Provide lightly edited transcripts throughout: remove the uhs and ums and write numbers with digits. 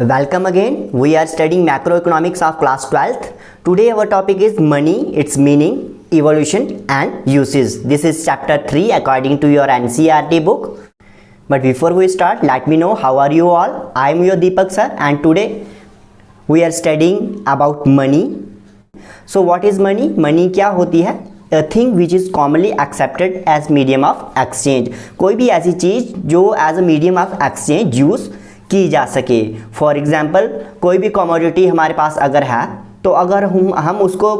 Welcome again. We are studying macroeconomics of class 12th. Today our topic is money, its meaning, evolution and uses. This is chapter 3 according to your NCERT book. But before we start, let me know how are you all. I am your Deepak sir and today we are studying about money. So what is money? Money क्या होती है? A thing which is commonly accepted as medium of exchange. कोई भी ऐसी चीज़ जो as a medium of exchange use की जा सके. फॉर एग्जाम्पल कोई भी कमोडिटी हमारे पास अगर है तो अगर हम उसको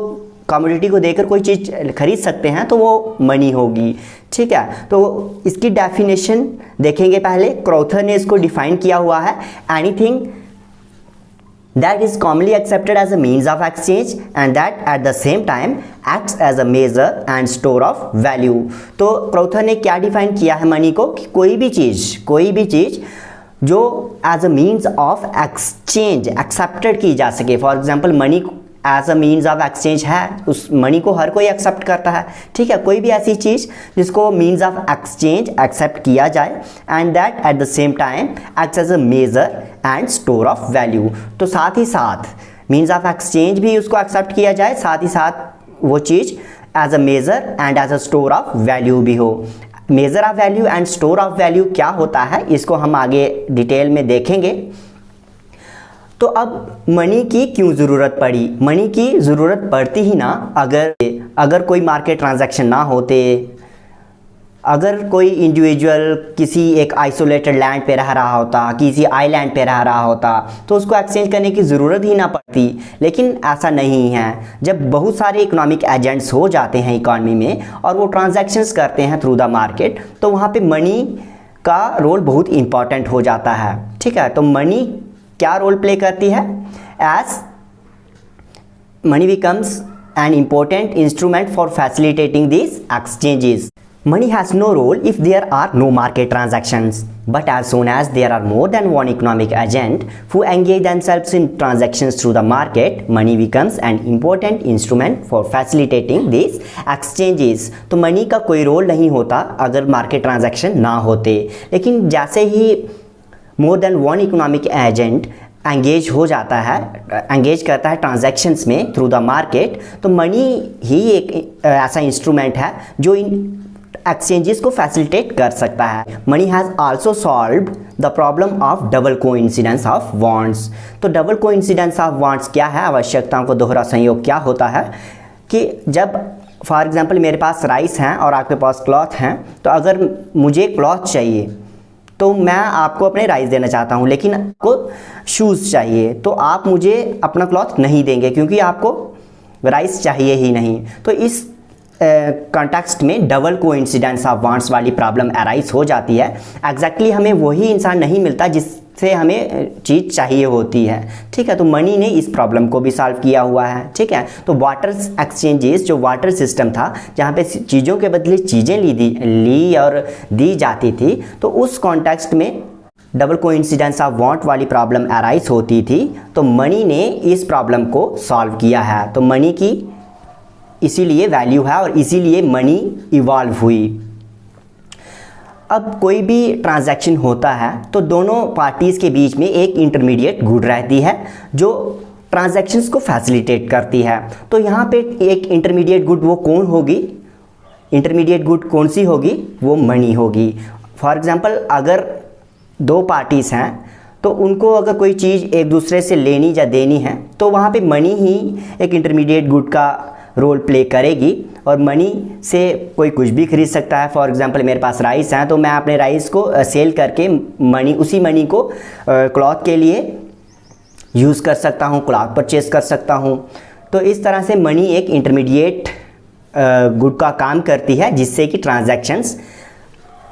कमोडिटी को देकर कोई चीज़ खरीद सकते हैं तो वो मनी होगी. ठीक है, तो इसकी डेफिनेशन देखेंगे. पहले क्रॉथर ने इसको डिफाइन किया हुआ है, anything that is commonly accepted as a means of exchange and that at the same time acts as a measure and store of value. तो क्रॉथर ने क्या डिफाइन किया है मनी को कि कोई भी चीज़ जो as a means of exchange accepted की जा सके. For example money as a means of exchange है, उस मनी को हर कोई एक्सेप्ट करता है. ठीक है, कोई भी ऐसी चीज़ जिसको मीन्स ऑफ एक्सचेंज एक्सेप्ट किया जाए and that at the same time acts as a measure and store of value. तो साथ ही साथ मीन्स ऑफ एक्सचेंज भी उसको एक्सेप्ट किया जाए, साथ ही साथ वो चीज़ as a measure and as a store of value भी हो. Measure of value and store of value क्या होता है इसको हम आगे डिटेल में देखेंगे. तो अब मनी की क्यों ज़रूरत पड़ी? मनी की ज़रूरत पड़ती ही ना अगर कोई मार्केट ट्रांजैक्शन ना होते, अगर कोई इंडिविजुअल किसी एक आइसोलेटेड लैंड पे रह रहा होता, किसी आइलैंड पे रह रहा होता, तो उसको एक्सचेंज करने की ज़रूरत ही ना पड़ती. लेकिन ऐसा नहीं है. जब बहुत सारे इकोनॉमिक एजेंट्स हो जाते हैं इकॉनमी में और वो ट्रांजैक्शंस करते हैं थ्रू द मार्केट, तो वहाँ पे मनी का रोल बहुत इंपॉर्टेंट हो जाता है. ठीक है, तो मनी क्या रोल प्ले करती है? As money becomes an important instrument for facilitating this exchanges. Money has no role if there are no market transactions, but as soon as there are more than one economic agent who engage themselves in transactions through the market, money becomes an important instrument for facilitating these exchanges. तो money का कोई role नहीं होता अगर market transaction ना होते, लेकिन जैसे ही more than one economic agent engage हो जाता है, एंगेज करता है ट्रांजैक्शंस में थ्रू द मार्केट, तो मनी ही एक ऐसा इंस्ट्रूमेंट है जो इन एक्सचेंजेस को फैसिलिटेट कर सकता है. Money has also solved the problem of double coincidence of wants. तो डबल कोइंसिडेंस ऑफ वांट्स क्या है? आवश्यकताओं को दोहरा संयोग क्या होता है कि जब फॉर एग्जांपल मेरे पास राइस हैं और आपके पास क्लॉथ हैं, तो अगर मुझे क्लॉथ चाहिए तो मैं आपको अपने राइस देना चाहता हूँ, लेकिन आपको शूज़ चाहिए, तो आप मुझे अपना क्लॉथ नहीं देंगे क्योंकि आपको राइस चाहिए ही नहीं. तो इस कॉन्टेक्स्ट में डबल कोइंसिडेंस ऑफ वांट्स वाली प्रॉब्लम अराइज हो जाती है. एग्जैक्टली हमें वही इंसान नहीं मिलता जिससे हमें चीज़ चाहिए होती है. ठीक है, तो मनी ने इस प्रॉब्लम को भी सॉल्व किया हुआ है. ठीक है, तो वाटर एक्सचेंजेस जो वाटर सिस्टम था जहाँ पे चीज़ों के बदले चीज़ें ली और दी जाती थी, तो उस कॉन्टेक्स्ट में डबल कोइंसिडेंस ऑफ वांट वाली प्रॉब्लम अराइज होती थी. तो मनी ने इस प्रॉब्लम को सॉल्व किया है. तो मनी की इसीलिए वैल्यू है और इसीलिए मनी इवॉल्व हुई. अब कोई भी ट्रांजैक्शन होता है तो दोनों पार्टीज़ के बीच में एक इंटरमीडिएट गुड रहती है जो ट्रांजैक्शंस को फैसिलिटेट करती है. तो यहाँ पे एक इंटरमीडिएट गुड वो कौन होगी? इंटरमीडिएट गुड कौन सी होगी? वो मनी होगी. फॉर एग्जांपल अगर दो पार्टीज़ हैं तो उनको अगर कोई चीज़ एक दूसरे से लेनी या देनी है तो वहाँ पे मनी ही एक इंटरमीडिएट गुड का रोल प्ले करेगी और मनी से कोई कुछ भी खरीद सकता है. फॉर एग्जांपल मेरे पास राइस हैं तो मैं अपने राइस को सेल करके उसी मनी को क्लॉथ के लिए यूज़ कर सकता हूँ, क्लॉथ परचेज कर सकता हूँ. तो इस तरह से मनी एक इंटरमीडिएट गुड का काम करती है जिससे कि ट्रांजैक्शंस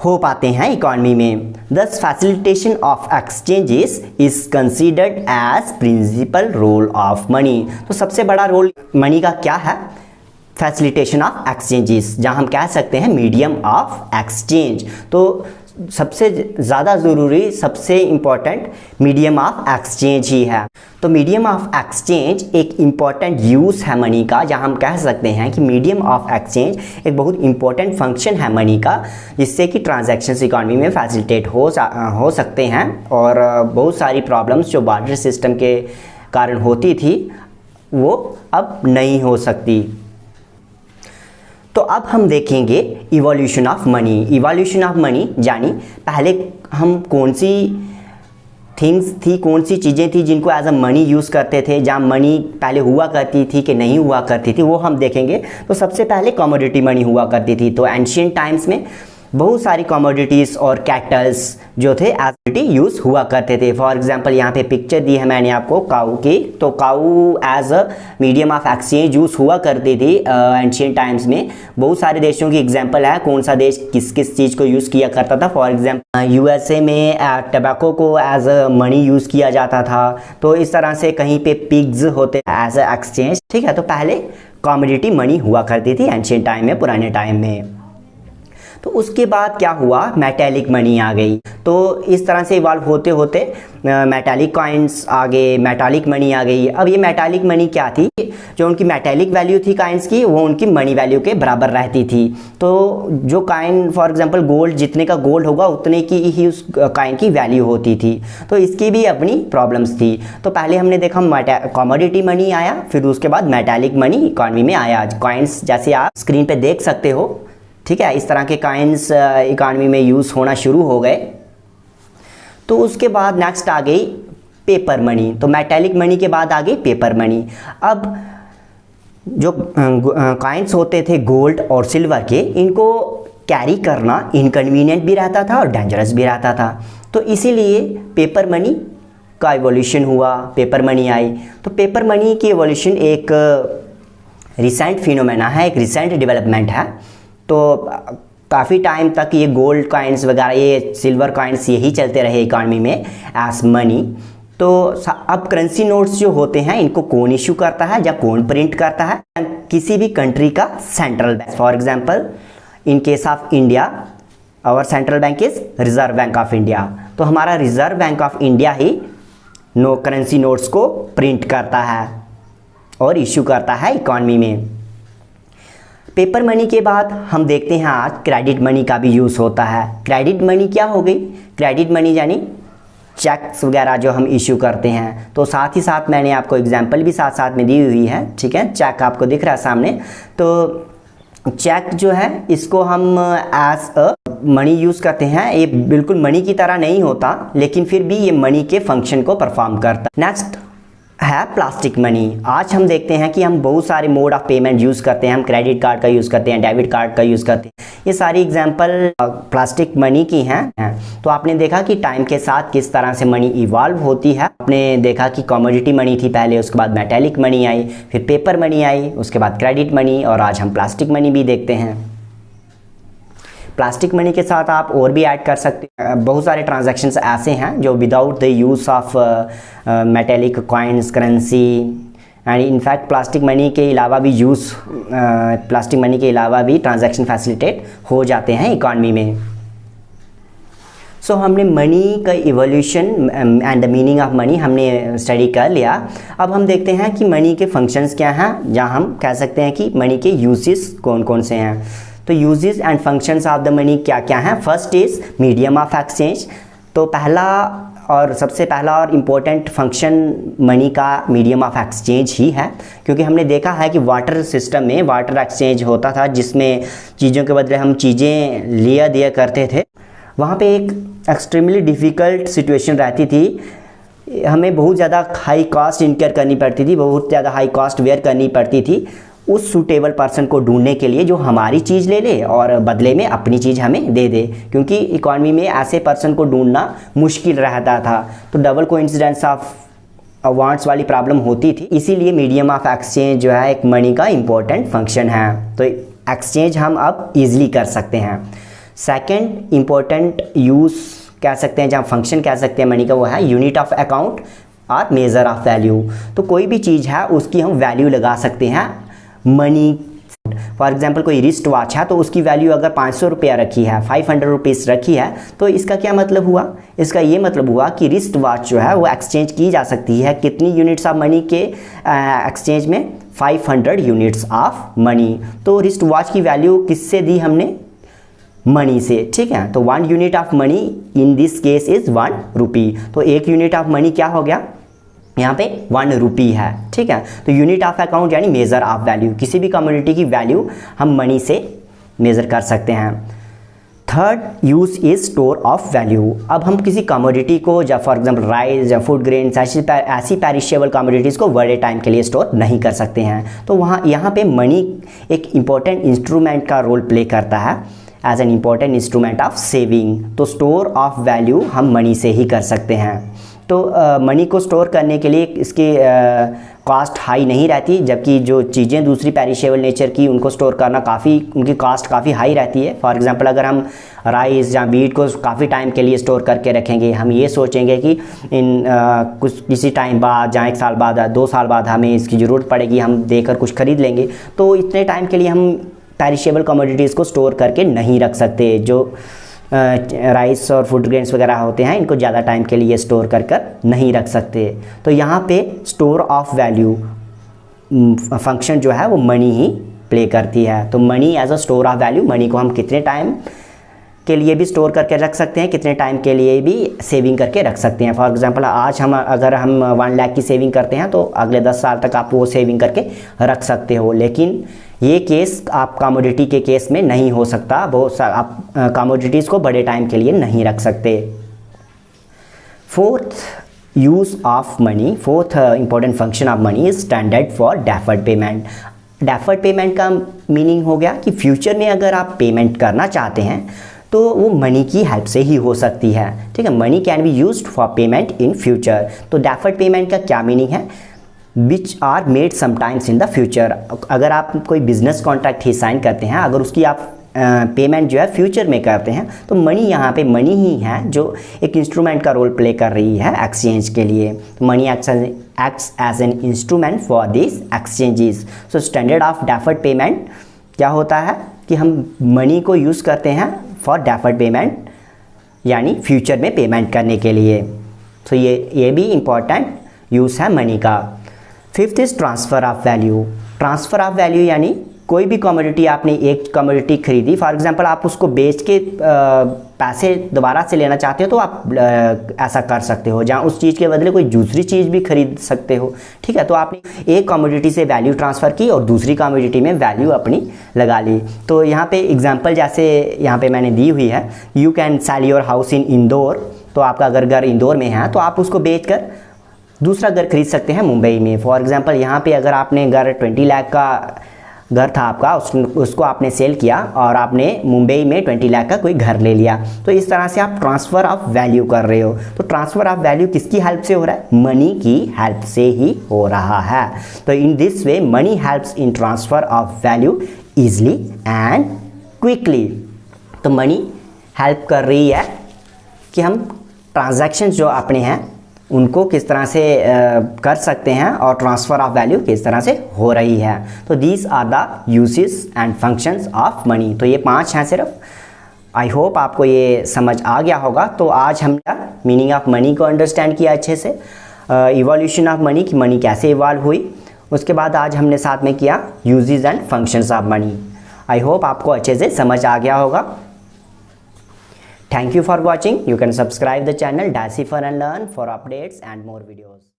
हो पाते हैं इकॉनमी में. This facilitation of exchanges is considered as principal role of money. तो सबसे बड़ा रोल मनी का क्या है? फैसिलिटेशन ऑफ एक्सचेंजेस, जहां हम कह सकते हैं मीडियम ऑफ एक्सचेंज. तो सबसे ज़्यादा ज़रूरी, सबसे इम्पॉर्टेंट मीडियम ऑफ एक्सचेंज ही है। तो मीडियम ऑफ एक्सचेंज एक इम्पॉर्टेंट यूज़ है मनी का, जहां हम कह सकते हैं कि मीडियम ऑफ एक्सचेंज एक बहुत इम्पॉर्टेंट फंक्शन है मनी का, जिससे कि ट्रांजैक्शंस इकॉनमी में फैसिलिटेट हो सकते हैं और बहुत सारी प्रॉब्लम्स जो बार्टर सिस्टम के कारण होती थी वो अब नहीं हो सकती। तो अब हम देखेंगे evolution of money. Evolution of money यानी पहले हम कौन सी थिंग्स थी, कौन सी चीज़ें थी जिनको एज अ मनी यूज़ करते थे, जहाँ मनी पहले हुआ करती थी कि नहीं हुआ करती थी, वो हम देखेंगे। तो सबसे पहले कमोडिटी मनी हुआ करती थी। तो एंशिएंट टाइम्स में बहुत सारी कमोडिटीज़ और कैटल्स जो थे एज यूज़ हुआ करते थे। फॉर एग्जांपल यहाँ पे पिक्चर दी है मैंने आपको काऊ की। तो cow as a medium of exchange use हुआ करती थी एंशिएंट टाइम्स में। बहुत सारे देशों की एग्जांपल है कौन सा देश किस किस चीज़ को यूज़ किया करता था। फॉर एग्जांपल यूएसए में टबैको को एज अ मनी यूज़ किया जाता था। तो इस तरह से कहीं पे पिग्स होते एज अ एक्सचेंज, ठीक है। तो पहले कमोडिटी मनी हुआ करती थी एंशिएंट टाइम में, पुराने टाइम में। तो उसके बाद क्या हुआ, मेटालिक मनी आ गई। तो इस तरह से इवॉल्व होते होते मेटालिक कॉइन्स आ गए, मेटालिक मनी आ गई। अब ये मेटालिक मनी क्या थी, जो उनकी मेटालिक वैल्यू थी कॉइन्स की, वो उनकी मनी वैल्यू के बराबर रहती थी। तो जो कॉइन फॉर एग्जांपल गोल्ड, जितने का गोल्ड होगा उतने की ही उस कॉइन की वैल्यू होती थी। तो इसकी भी अपनी प्रॉब्लम्स थी। तो पहले हमने देखा कमोडिटी मनी आया, फिर उसके बाद मेटालिक मनी इकॉनमी में आया। कॉइन्स जैसे आप स्क्रीन पे देख सकते हो, ठीक है, इस तरह के कॉइन्स इकॉनमी में यूज़ होना शुरू हो गए। तो उसके बाद नेक्स्ट आ गई पेपर मनी। तो मेटालिक मनी के बाद आ गई पेपर मनी। अब जो कॉइन्स होते थे गोल्ड और सिल्वर के, इनको कैरी करना इनकन्वीनियंट भी रहता था और डेंजरस भी रहता था। तो इसीलिए पेपर मनी का इवोल्यूशन हुआ, पेपर मनी आई। तो पेपर मनी की इवोल्यूशन एक रिसेंट फिनोमेना है, एक रिसेंट डेवलपमेंट है। तो काफ़ी टाइम तक ये गोल्ड कॉइन्स वगैरह, ये सिल्वर कॉइन्स यही चलते रहे इकॉनमी में एज मनी। तो अब करेंसी नोट्स जो होते हैं इनको कौन इशू करता है या कौन प्रिंट करता है, किसी भी कंट्री का central bank. For example in case of India our central bank is Reserve Bank of India. तो हमारा रिजर्व बैंक ऑफ इंडिया ही करेंसी नोट्स को प्रिंट करता है और इशू करता है इकॉनमी में। पेपर मनी के बाद हम देखते हैं आज क्रेडिट मनी का भी यूज़ होता है। क्रेडिट मनी क्या हो गई, क्रेडिट मनी यानी चेक्स वगैरह जो हम इशू करते हैं। तो साथ ही साथ मैंने आपको एग्जांपल भी साथ साथ में दी हुई है, ठीक है। चेक आपको दिख रहा है सामने। तो चेक जो है इसको हम एज अ मनी यूज़ करते हैं। ये बिल्कुल मनी की तरह नहीं होता, लेकिन फिर भी ये मनी के फंक्शन को परफॉर्म करता है। नेक्स्ट है प्लास्टिक मनी। आज हम देखते हैं कि हम बहुत सारे मोड ऑफ पेमेंट यूज़ करते हैं। हम क्रेडिट कार्ड का यूज़ करते हैं, डेबिट कार्ड का यूज़ करते हैं। ये सारी एग्जांपल प्लास्टिक मनी की हैं। तो आपने देखा कि टाइम के साथ किस तरह से मनी इवॉल्व होती है। आपने देखा कि कमोडिटी मनी थी पहले, उसके बाद मेटालिक मनी आई, फिर पेपर मनी आई, उसके बाद क्रेडिट मनी, और आज हम प्लास्टिक मनी भी देखते हैं। प्लास्टिक मनी के साथ आप और भी ऐड कर सकते हैं। बहुत सारे ट्रांजैक्शंस ऐसे हैं जो without the use of metallic coins, currency and in fact plastic money के अलावा भी प्लास्टिक मनी के अलावा भी ट्रांजैक्शन फैसिलिटेट हो जाते हैं इकॉनमी में। सो हमने मनी का evolution and the meaning of money हमने स्टडी कर लिया। अब हम देखते हैं कि मनी के फंक्शंस क्या हैं, जहाँ हम कह सकते हैं कि मनी के यूजेस कौन कौन से हैं। तो uses and functions of the money क्या क्या हैं। First is medium of exchange. तो सबसे पहला और इम्पोर्टेंट फंक्शन मनी का मीडियम ऑफ एक्सचेंज ही है, क्योंकि हमने देखा है कि वाटर सिस्टम में वाटर एक्सचेंज होता था, जिसमें चीज़ों के बदले हम चीज़ें लिया दिया करते थे। वहाँ पे एक एक्सट्रीमली डिफ़िकल्ट सिचुएशन रहती थी। हमें बहुत ज़्यादा हाई कॉस्ट इनकर करनी पड़ती थी, बहुत ज़्यादा हाई कॉस्ट वेयर करनी पड़ती थी उस सूटेबल पर्सन को ढूंढने के लिए जो हमारी चीज़ ले ले और बदले में अपनी चीज़ हमें दे दे, क्योंकि इकॉनमी में ऐसे पर्सन को ढूंढना मुश्किल रहता था। तो डबल कोइंसिडेंस ऑफ वांट्स वाली प्रॉब्लम होती थी। इसीलिए मीडियम ऑफ एक्सचेंज जो है एक मनी का इम्पोर्टेंट फंक्शन है। तो एक्सचेंज हम अब ईजिली कर सकते हैं। सेकेंड इम्पोर्टेंट यूज़ कह सकते हैं, जहाँ फंक्शन कह सकते हैं मनी का, वो है यूनिट ऑफ अकाउंट और मेज़र ऑफ वैल्यू। तो कोई भी चीज़ है उसकी हम वैल्यू लगा सकते हैं मनी। फॉर एग्जांपल कोई रिस्ट वॉच है तो उसकी वैल्यू अगर 500 रुपया रखी है, 500 रुपीज़ रखी है, तो इसका क्या मतलब हुआ, इसका ये मतलब हुआ कि रिस्ट वॉच जो है वो एक्सचेंज की जा सकती है कितनी यूनिट्स ऑफ मनी के एक्सचेंज में, 500 यूनिट्स ऑफ मनी। तो रिस्ट वॉच की वैल्यू किससे दी हमने, मनी से, ठीक है। तो 1 unit of money in this case is 1 रुपी। तो 1 यूनिट ऑफ मनी क्या हो गया, यहाँ पे 1 रुपी है, ठीक है। तो यूनिट ऑफ अकाउंट यानी मेज़र ऑफ वैल्यू, किसी भी कमोडिटी की वैल्यू हम मनी से मेज़र कर सकते हैं। Third use is store of value. अब हम किसी कमोडिटी को, जब फॉर एग्जांपल राइस या फूड ग्रेन्स, ऐसी पेरिशेबल कमोडिटीज़ को बड़े टाइम के लिए स्टोर नहीं कर सकते हैं। तो यहाँ पे मनी एक इम्पॉर्टेंट इंस्ट्रूमेंट का रोल प्ले करता है as an important instrument of saving. तो स्टोर ऑफ वैल्यू हम मनी से ही कर सकते हैं। तो मनी को स्टोर करने के लिए इसकी कॉस्ट हाई नहीं रहती, जबकि जो चीज़ें दूसरी पेरिशेबल नेचर की उनको स्टोर करना उनकी कॉस्ट काफ़ी हाई रहती है। फॉर एग्जांपल अगर हम राइस या वीट को काफ़ी टाइम के लिए स्टोर करके रखेंगे, हम ये सोचेंगे कि किसी टाइम बाद, या 1 साल बाद, 2 साल बाद हमें इसकी ज़रूरत पड़ेगी, हम देकर कुछ ख़रीद लेंगे, तो इतने टाइम के लिए हम पेरिशेबल कमोडिटीज़ को स्टोर करके नहीं रख सकते। जो राइस और फूड ग्रेन्स वगैरह होते हैं, इनको ज़्यादा टाइम के लिए स्टोर कर नहीं रख सकते। तो यहाँ पे स्टोर ऑफ वैल्यू फंक्शन जो है वो मनी ही प्ले करती है। तो money as a store of value, money को हम कितने टाइम के लिए भी स्टोर करके रख सकते हैं, कितने टाइम के लिए भी सेविंग करके रख सकते हैं। फॉर एग्जांपल आज अगर हम 1 लाख की सेविंग करते हैं तो अगले 10 साल तक आप वो सेविंग करके रख सकते हो। लेकिन ये केस आप कमोडिटी के केस में नहीं हो सकता, आप कमोडिटीज़ को बड़े टाइम के लिए नहीं रख सकते। Fourth use of money, fourth important function of money is standard for deferred payment. Deferred payment का मीनिंग हो गया कि फ्यूचर में अगर आप पेमेंट करना चाहते हैं तो वो मनी की हेल्प से ही हो सकती है, ठीक है। Money can be used for payment in future. तो डेफर्ड पेमेंट का क्या मीनिंग है, which are made sometimes in the future. अगर आप कोई बिजनेस कॉन्ट्रैक्ट ही साइन करते हैं, अगर उसकी आप पेमेंट जो है फ्यूचर में करते हैं, तो मनी यहाँ पे मनी ही है जो एक इंस्ट्रूमेंट का रोल प्ले कर रही है एक्सचेंज के लिए। Money acts as an instrument for this exchanges. So standard of deferred payment क्या होता है कि हम मनी को यूज़ करते हैं फॉर डेफर्ड पेमेंट, यानी फ्यूचर में पेमेंट करने के लिए। तो ये भी इम्पॉर्टेंट यूज़ है मनी का। Fifth is transfer of value. Transfer of value यानी कोई भी कमोडिटी, आपने एक कमोडिटी खरीदी, फॉर एग्जांपल आप उसको बेच के पैसे दोबारा से लेना चाहते हो तो आप ऐसा कर सकते हो, जहाँ उस चीज़ के बदले कोई दूसरी चीज़ भी खरीद सकते हो, ठीक है। तो आपने एक कमोडिटी से वैल्यू ट्रांसफ़र की और दूसरी कमोडिटी में वैल्यू अपनी लगा ली। तो यहाँ पे एग्जांपल जैसे यहाँ पे मैंने दी हुई है, you can sell your house in Indore. तो आपका अगर घर इंदौर में है तो आप उसको बेच कर दूसरा घर खरीद सकते हैं मुंबई में। फॉर एग्जांपल यहाँ पे अगर आपने घर 20 लाख का घर था आपका, उसको आपने सेल किया और आपने मुंबई में 20 लाख का कोई घर ले लिया, तो इस तरह से आप ट्रांसफ़र ऑफ वैल्यू कर रहे हो। तो ट्रांसफ़र ऑफ वैल्यू किसकी हेल्प से हो रहा है, मनी की हेल्प से ही हो रहा है। तो in this way money helps in transfer of value easily and quickly. तो मनी हेल्प कर रही है कि हम ट्रांजैक्शंस जो अपने हैं उनको किस तरह से कर सकते हैं और ट्रांसफ़र ऑफ वैल्यू किस तरह से हो रही है। तो these are the uses and functions of money. तो ये 5 हैं सिर्फ। आई होप आपको ये समझ आ गया होगा। तो आज हमने मीनिंग ऑफ मनी को अंडरस्टैंड किया अच्छे से, इवोल्यूशन ऑफ मनी कि मनी कैसे इवॉल्व हुई। उसके बाद आज हमने साथ में किया uses and functions of money. I hope आपको अच्छे से समझ आ गया होगा। Thank you for watching. You can subscribe the channel Decipher and Learn for updates and more videos.